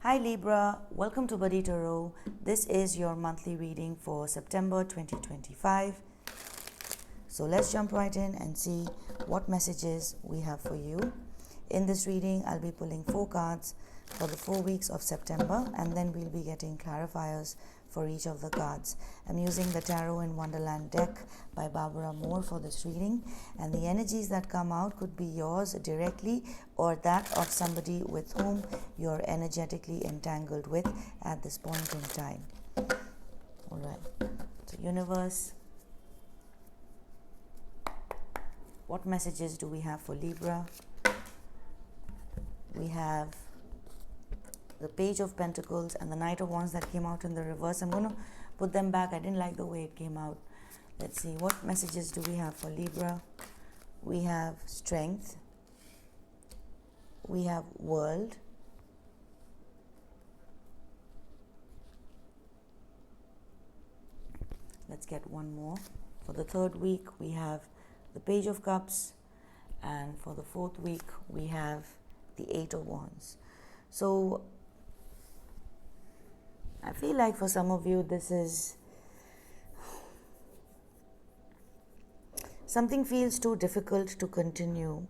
Hi Libra, welcome to Buddy Tarot. This is your monthly reading for September 2025. So let's jump right in and see what messages we have for you. In this reading, I'll be pulling 4 cards for the 4 weeks of September, and then we'll be getting clarifiers for each of the cards. I'm using the Tarot in Wonderland deck by Barbara Moore for this reading, and the energies that come out could be yours directly or that of somebody with whom you're energetically entangled with at this point in time. All right, so universe, what messages do we have for Libra? We have the Page of Pentacles and the Knight of Wands that came out in the reverse. I'm going to put them back. I didn't like the way it came out. Let's see, what messages do we have for Libra? We have Strength. We have World. Let's get one more. For the 3rd week, we have the Page of Cups. And for the 4th week, we have the 8 of Wands. So I feel like for some of you, this is something feels too difficult to continue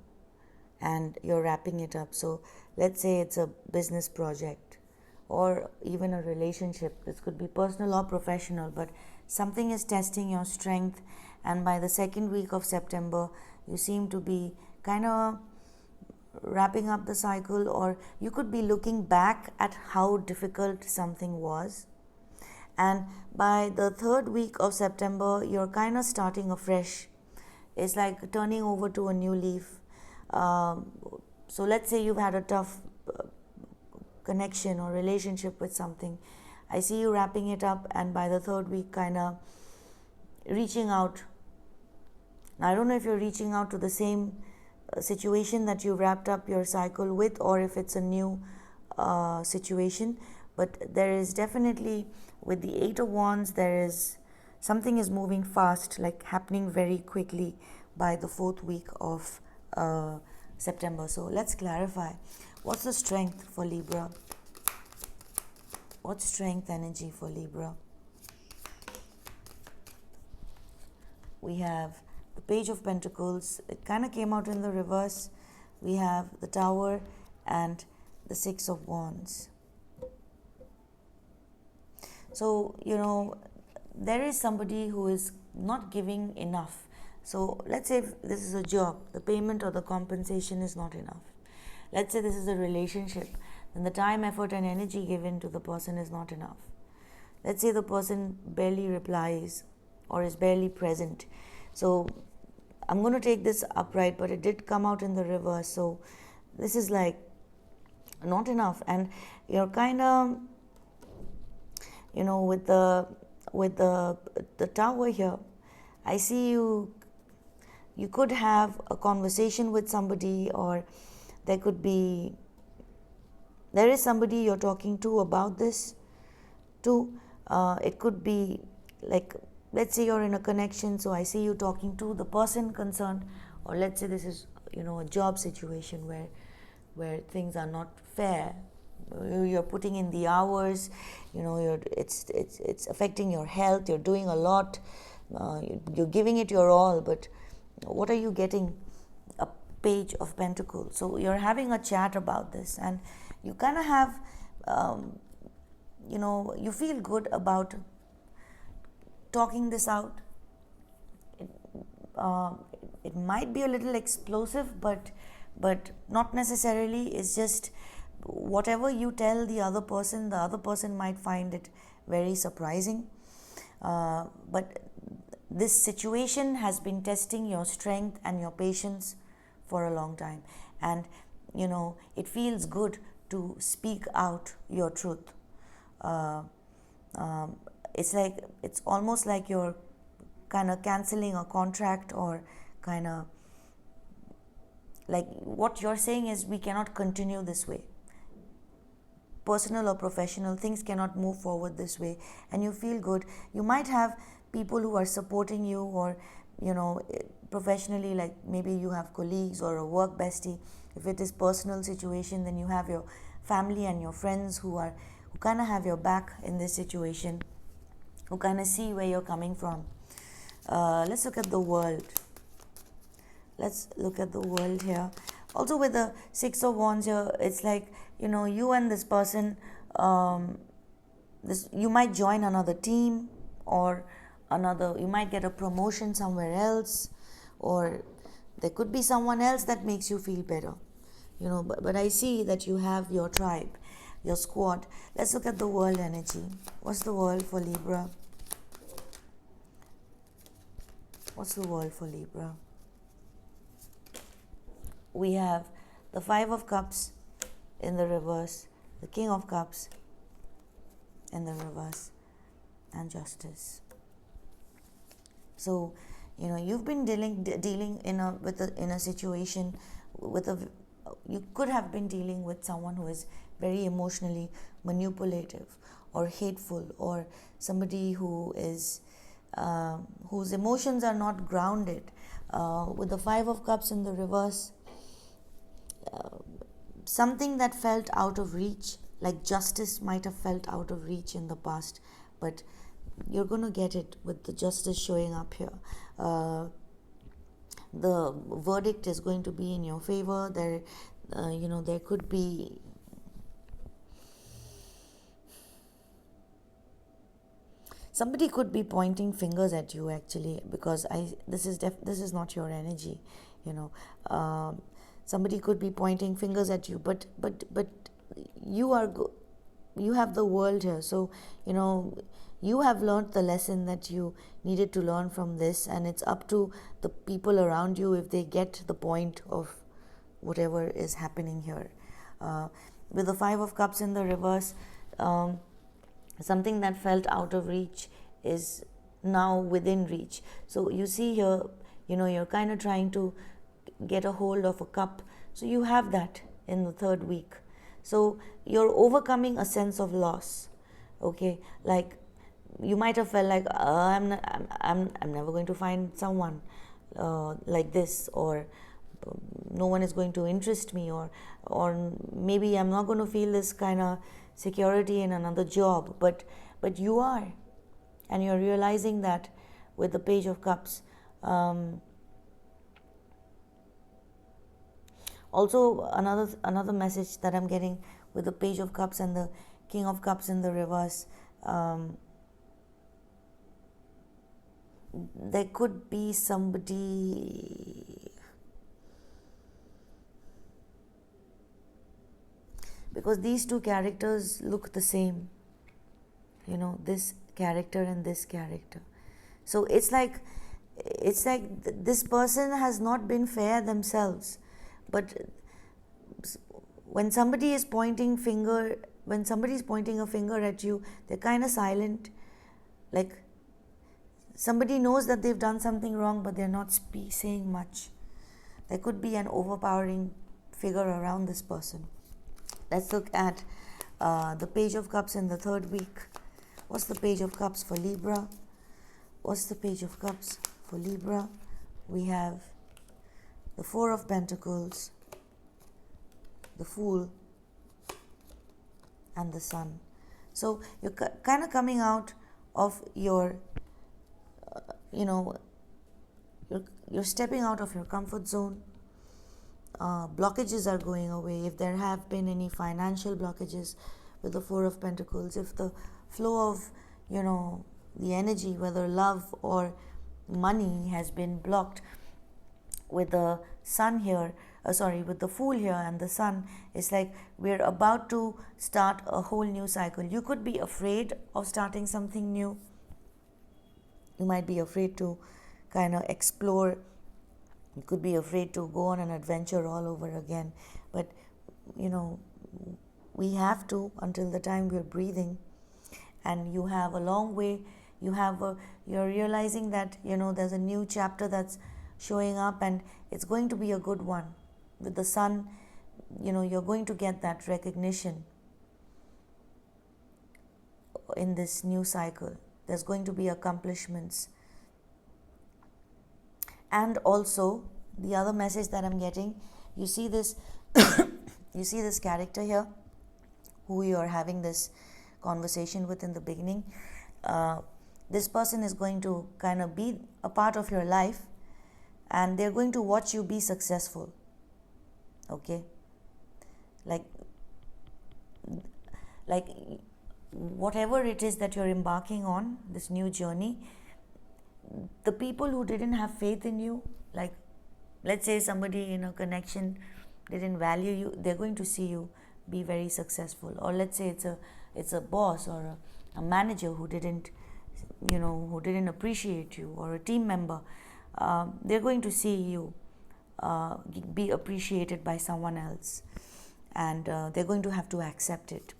and you're wrapping it up. So let's say it's a business project or even a relationship. This could be personal or professional, but something is testing your strength. And by the 2nd week of September, you seem to be kind of wrapping up the cycle, or you could be looking back at how difficult something was, and by the 3rd week of September you're kind of starting afresh. It's like turning over to a new leaf. So let's say you've had a tough connection or relationship with something. I see you wrapping it up, and by the 3rd week kind of reaching out. Now, I don't know if you're reaching out to the same situation that you wrapped up your cycle with, or if it's a new situation, but there is definitely, with the 8 of Wands, there is something is moving fast, like happening very quickly by the 4th week of September. So let's clarify, what's the strength for Libra? What's strength energy for Libra? We have the Page of Pentacles. It kind of came out in the reverse. We have the Tower and the 6 of Wands. So, there is somebody who is not giving enough. So let's say if this is a job, the payment or the compensation is not enough. Let's say this is a relationship, then the time, effort and energy given to the person is not enough. Let's say the person barely replies or is barely present. So I'm going to take this upright, but it did come out in the reverse. So this is like not enough, and you're kind of, with the Tower here, I see you could have a conversation with somebody, or there is somebody you're talking to about this too. It could be like, let's say you're in a connection, so I see you talking to the person concerned, or let's say this is a job situation where things are not fair. You're putting in the hours, it's affecting your health. You're doing a lot, you're giving it your all, but what are you getting? A Page of Pentacles. So you're having a chat about this, and you kind of have you feel good about talking this out. It might be a little explosive, but not necessarily. It's just whatever you tell the other person might find it very surprising. But this situation has been testing your strength and your patience for a long time, and it feels good to speak out your truth. It's almost like you're kind of canceling a contract, or kind of like what you're saying is, we cannot continue this way. Personal or professional, things cannot move forward this way, and you feel good. You might have people who are supporting you, or professionally, like maybe you have colleagues or a work bestie. If it is personal situation, then you have your family and your friends who kind of have your back in this situation, who kind of see where you're coming from. Let's look at the world. Let's look at the world here. Also, with the Six of Wands here, it's like, you and this person, you might join another team, or you might get a promotion somewhere else, or there could be someone else that makes you feel better. But I see that you have your tribe, your squad. Let's look at the world energy. What's the world for Libra? What's the world for Libra? We have the Five of Cups in the reverse, the King of Cups in the reverse, and Justice. So, you've been dealing in a situation you could have been dealing with someone who is very emotionally manipulative or hateful, or somebody who is whose emotions are not grounded. With the Five of Cups in the reverse, something that felt out of reach, like justice might have felt out of reach in the past, but you're going to get it with the justice showing up here. The verdict is going to be in your favor. There could be somebody could be pointing fingers at you, actually, because this is not your energy. Somebody could be pointing fingers at you, but you have the world here. So you have learned the lesson that you needed to learn from this, and it's up to the people around you if they get the point of whatever is happening here. With the Five of Cups in the reverse, something that felt out of reach is now within reach. So you see here, you're kind of trying to get a hold of a cup. So you have that in the third week. So you're overcoming a sense of loss. Okay, like you might have felt like I'm never going to find someone like this, or no one is going to interest me, or maybe I'm not going to feel this kind of security in another job, but you are, and you're realizing that with the Page of Cups. Also, another message that I'm getting with the Page of Cups and the King of Cups in the reverse, there could be somebody, because these two characters look the same, this character and this character. So it's like this person has not been fair themselves, but when somebody is pointing a finger at you, they're kind of silent, like somebody knows that they've done something wrong, but they're not saying much. There could be an overpowering figure around this person. Let's look at the Page of Cups in the third week. What's the Page of Cups for Libra? What's the Page of Cups for Libra? We have the Four of Pentacles, the Fool, and the Sun. So you're kind of coming out of your, you're stepping out of your comfort zone. Blockages are going away. If there have been any financial blockages with the Four of Pentacles, if the flow of, the energy, whether love or money, has been blocked, with the Sun here, with the Fool here and the Sun, it's like we're about to start a whole new cycle. You could be afraid of starting something new. You might be afraid to kind of explore. You could be afraid to go on an adventure all over again. But, we have to until the time we're breathing. And you have a long way. You're realizing that, there's a new chapter that's showing up, and it's going to be a good one. With the Sun, you're going to get that recognition in this new cycle. There's going to be accomplishments. And also, the other message that I'm getting, you see this character here, who you're having this conversation with in the beginning. uh, this person is going to kind of be a part of your life, and they're going to watch you be successful. Okay, like like whatever it is that you're embarking on, this new journey, the people who didn't have faith in you, like let's say somebody in a connection didn't value you, they're going to see you be very successful. Or let's say it's a boss or a manager who didn't, who didn't appreciate you, or a team member, they're going to see you be appreciated by someone else, and they're going to have to accept it.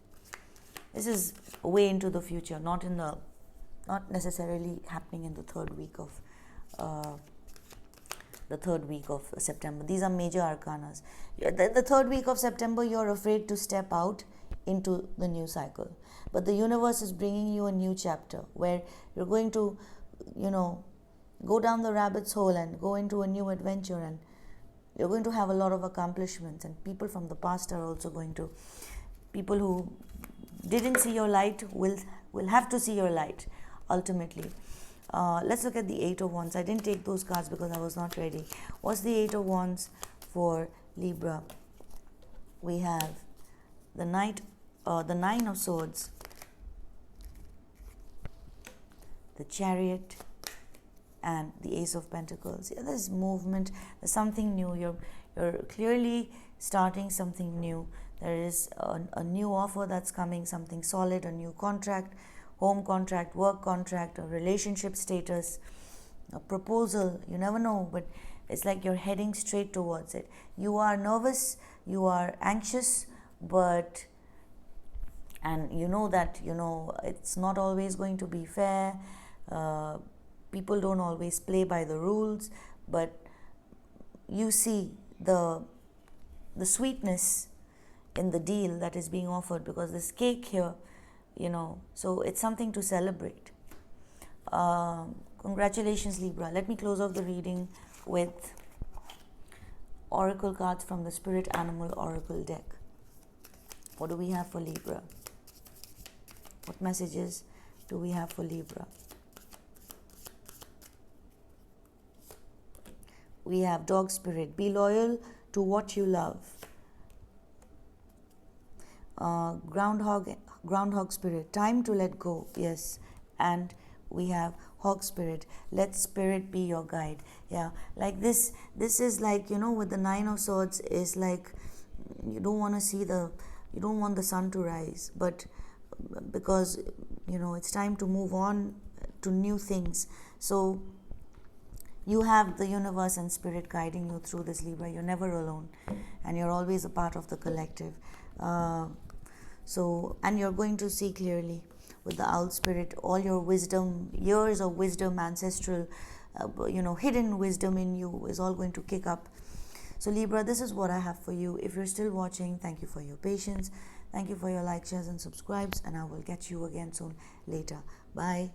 This is way into the future, not necessarily happening in the third week of September. These are major arcanas. The third week of September, you're afraid to step out into the new cycle, but the universe is bringing you a new chapter where you're going to, go down the rabbit's hole and go into a new adventure, and you're going to have a lot of accomplishments, and people from the past are also going to, people who didn't see your light will have to see your light ultimately. Let's look at the Eight of Wands. I didn't take those cards because I was not ready. What's the Eight of Wands for Libra? We have the Nine of Swords, the Chariot, and the Ace of Pentacles. Yeah, there's movement. There's something new. You're clearly starting something new. There is a new offer that's coming, something solid, a new contract, home contract, work contract, a relationship status, a proposal. You never know, but it's like you're heading straight towards it. You are nervous, you are anxious, and you know that it's not always going to be fair. People don't always play by the rules, but you see the sweetness in the deal that is being offered, because this cake here, so it's something to celebrate. Congratulations, Libra. Let me close off the reading with oracle cards from the Spirit Animal Oracle deck. What do we have for Libra? What messages do we have for Libra? We have Dog Spirit. Be loyal to what you love. Groundhog Spirit. Time to let go. Yes. And we have Hog Spirit. Let Spirit be your guide. Yeah. Like this is like, with the Nine of Swords, is like you don't want the sun to rise, but because it's time to move on to new things. So you have the universe and spirit guiding you through this, Libra. You're never alone, and you're always a part of the collective. And you're going to see clearly with the Owl Spirit, all your wisdom, years of wisdom, ancestral, hidden wisdom in you is all going to kick up. So Libra, this is what I have for you. If you're still watching, thank you for your patience. Thank you for your likes, shares, and subscribes, and I will catch you again soon later. Bye.